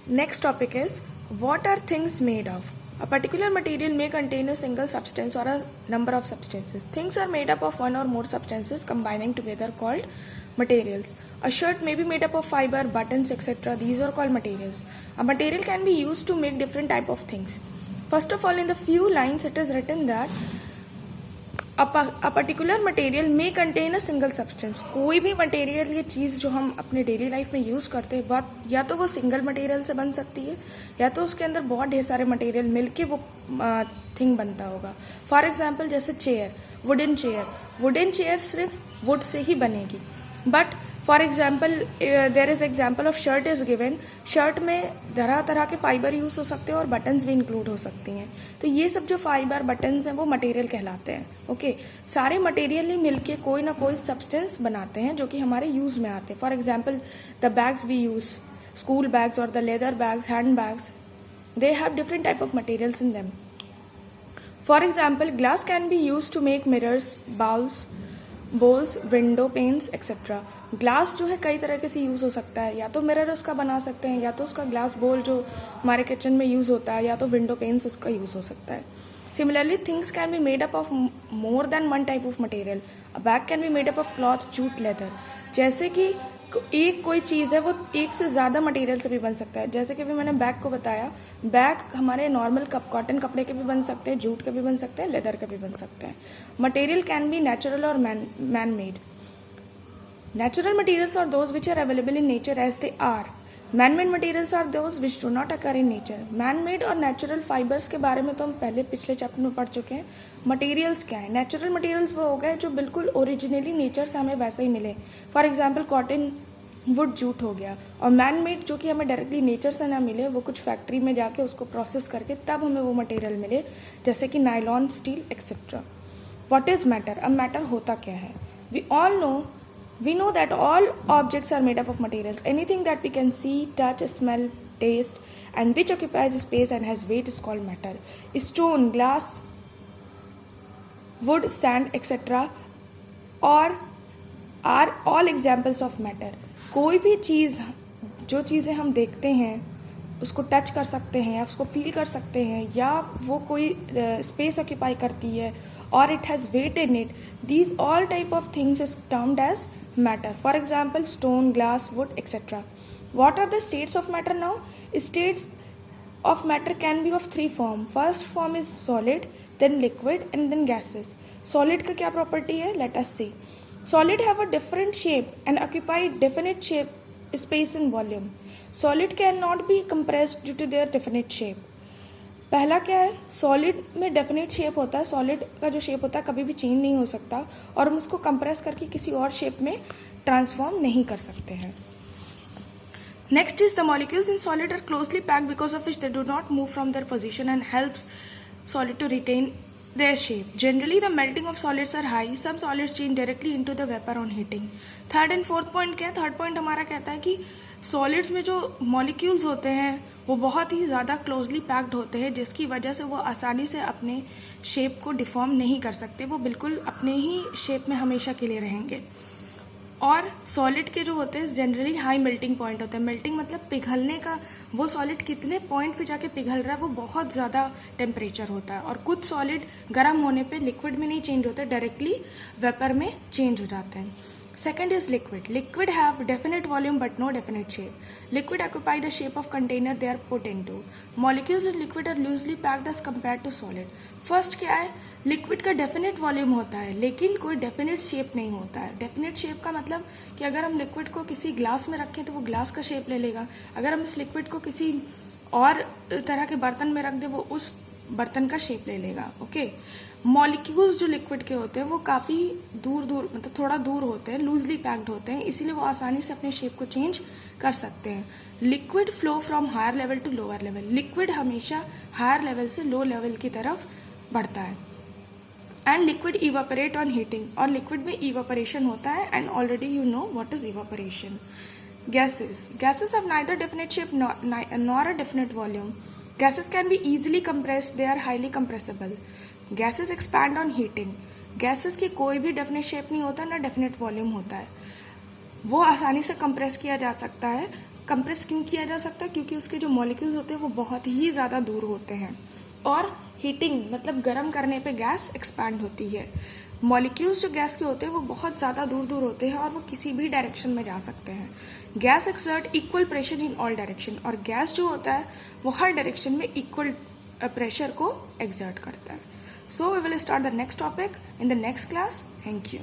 Next topic is, what are things made of? A particular material may contain a single substance or a number of substances. Things are made up of one or more substances combining together called materials. A shirt may be made up of fiber, buttons, etc. These are called materials. A material can be used to make different type of things. First of all, in the few lines it is written that a particular material may contain a single substance. कोई भी material ये चीज़ जो हम अपने daily life में use करते हैं वह या तो वो सिंगल मटेरियल से बन सकती है या तो उसके अंदर बहुत ढेर सारे मटेरियल मिलके वो थिंग बनता होगा. फॉर एग्जांपल जैसे चेयर, वुडन चेयर सिर्फ वुड से ही बनेगी. But for example there is example of shirt is given. Shirt में तरह तरह के फाइबर यूज हो सकते हैं और बटन्स भी इंक्लूड हो सकती हैं. तो ये सब जो फाइबर बटन्स हैं वो मटेरियल कहलाते हैं. ओके, सारे मटेरियल ही मिलके कोई ना कोई सब्सटेंस बनाते हैं जो कि हमारे यूज में आते हैं. For example the bags we use, school bags और the leather bags, hand bags, they have different type of materials in them. For example, glass can be used to make mirrors, bowls, window panes, etc. Glass जो है कई तरीके से use हो सकता है. या तो मिरर उसका बना सकते हैं, या तो उसका ग्लास बोल जो हमारे किचन में यूज़ होता है, या तो विंडो पेन्स उसका यूज़ हो सकता है. Similarly, things can be made up of more than one type of material. A bag can be made up of cloth, jute, leather. जैसे कि एक कोई चीज़ है वो एक से ज़्यादा मटेरियल से भी बन सकता है. जैसे कि अभी मैंने बैग को बताया, बैग हमारे नॉर्मल कॉटन कपड़े के भी बन सकते हैं, जूट के भी बन सकते हैं, लेदर के भी बन सकते हैं. मटेरियल कैन बी नेचुरल और man made. Natural materials are those which are available in nature as they are. Man-made materials are those which do not occur in nature. Man-made और natural fibers के बारे में तो हम पहले पिछले chapter में पढ़ चुके हैं. Materials क्या है? Natural materials वो हो गए जो बिल्कुल ओरिजिनली नेचर से हमें वैसे ही मिले. For example cotton, would, jute हो गया. और मैन मेड जो कि हमें डायरेक्टली नेचर से ना मिले, वो कुछ फैक्ट्री में जाके उसको प्रोसेस करके तब हमें वो मटेरियल मिले, जैसे कि nylon, steel, etcetera. What is matter? अब मैटर होता क्या है? We know that all objects are made up of materials. Anything that we can see, touch, smell, taste, and which occupies space and has weight is called matter. Stone, glass, wood, sand, etc. are all examples of matter. कोई भी चीज़, जो चीज़ें हम देखते हैं उसको touch कर सकते हैं या उसको फील कर सकते हैं, या वो कोई स्पेस ऑक्यूपाई करती है और it has wait in it, these all type of things is termed as matter. For example, stone, glass, wood, etc. What are the states of matter now? States of matter can be of three forms. First form is solid, then liquid, and then gases. Solid का क्या property है? Let us see. Solid have a different shape and occupy definite shape, space and volume. Solid cannot be compressed due to their definite shape. पहला क्या है? Solid में definite shape होता है. Solid का जो शेप होता है कभी भी चेंज नहीं हो सकता और हम उसको कंप्रेस करके किसी और शेप में ट्रांसफॉर्म नहीं कर सकते हैं. Next is the molecules in solid are closely packed because of which they do not move from their position and helps solid to retain their shape. Generally, the melting of solids are high. Some solids change directly into the vapor on heating. Third and fourth point क्या है? Third point हमारा कहता है कि solids में जो molecules होते हैं वो बहुत ही ज़्यादा क्लोजली पैक्ड होते हैं, जिसकी वजह से वो आसानी से अपने शेप को डिफॉर्म नहीं कर सकते. वो बिल्कुल अपने ही शेप में हमेशा के लिए रहेंगे. और सॉलिड के जो होते हैं जनरली हाई मेल्टिंग पॉइंट होते हैं. मेल्टिंग मतलब पिघलने का, वो सॉलिड कितने पॉइंट पे जाके पिघल रहा है वो बहुत ज़्यादा टेम्परेचर होता है. और कुछ सॉलिड गर्म होने पे लिक्विड में नहीं चेंज होते, डायरेक्टली वेपर में चेंज हो जाते हैं. Second is liquid. Liquid have definite volume but no definite shape. Liquid occupy the shape of container they are put into. Molecules in liquid are loosely packed as compared to solid. First क्या है? Liquid का definite volume होता है लेकिन कोई definite shape नहीं होता है. डेफिनेट शेप का मतलब कि अगर हम लिक्विड को किसी ग्लास में रखें तो वो ग्लास का शेप ले लेगा. अगर हम इस लिक्विड को किसी और तरह के बर्तन में रख दें वो उस बर्तन का शेप ले लेगा. ओके, मॉलिक्यूल्स जो लिक्विड के होते हैं वो काफ़ी दूर मतलब थोड़ा दूर होते हैं, लूजली पैक्ड होते हैं, इसीलिए वो आसानी से अपने शेप को चेंज कर सकते हैं. Liquid flow from higher level to lower level. Liquid हमेशा हायर लेवल से लो लेवल की तरफ बढ़ता है. And liquid evaporate on heating. और लिक्विड में इवापोरेशन होता है and already you know what is evaporation. Gases have neither definite shape nor a definite volume. Gases can be easily compressed. They are highly compressible. Gases expand on heating. Gases की कोई भी definite shape नहीं होता ना definite volume होता है. वो आसानी से compress किया जा सकता है कंप्रेस क्यों किया जा सकता है? क्योंकि उसके जो मॉलिक्यूल्स होते हैं वो बहुत ही ज़्यादा दूर होते हैं, और हीटिंग मतलब गर्म करने पे गैस एक्सपैंड होती है। मॉलिक्यूल्स जो गैस के होते हैं वो बहुत ज़्यादा दूर दूर होते हैं और वो किसी भी डायरेक्शन में जा सकते हैं। Gas exert equal pressure in all direction, और गैस जो होता है वो हर डायरेक्शन में इक्वल प्रेशर को एक्सर्ट करता है। So we will start the next topic in the next class. Thank you.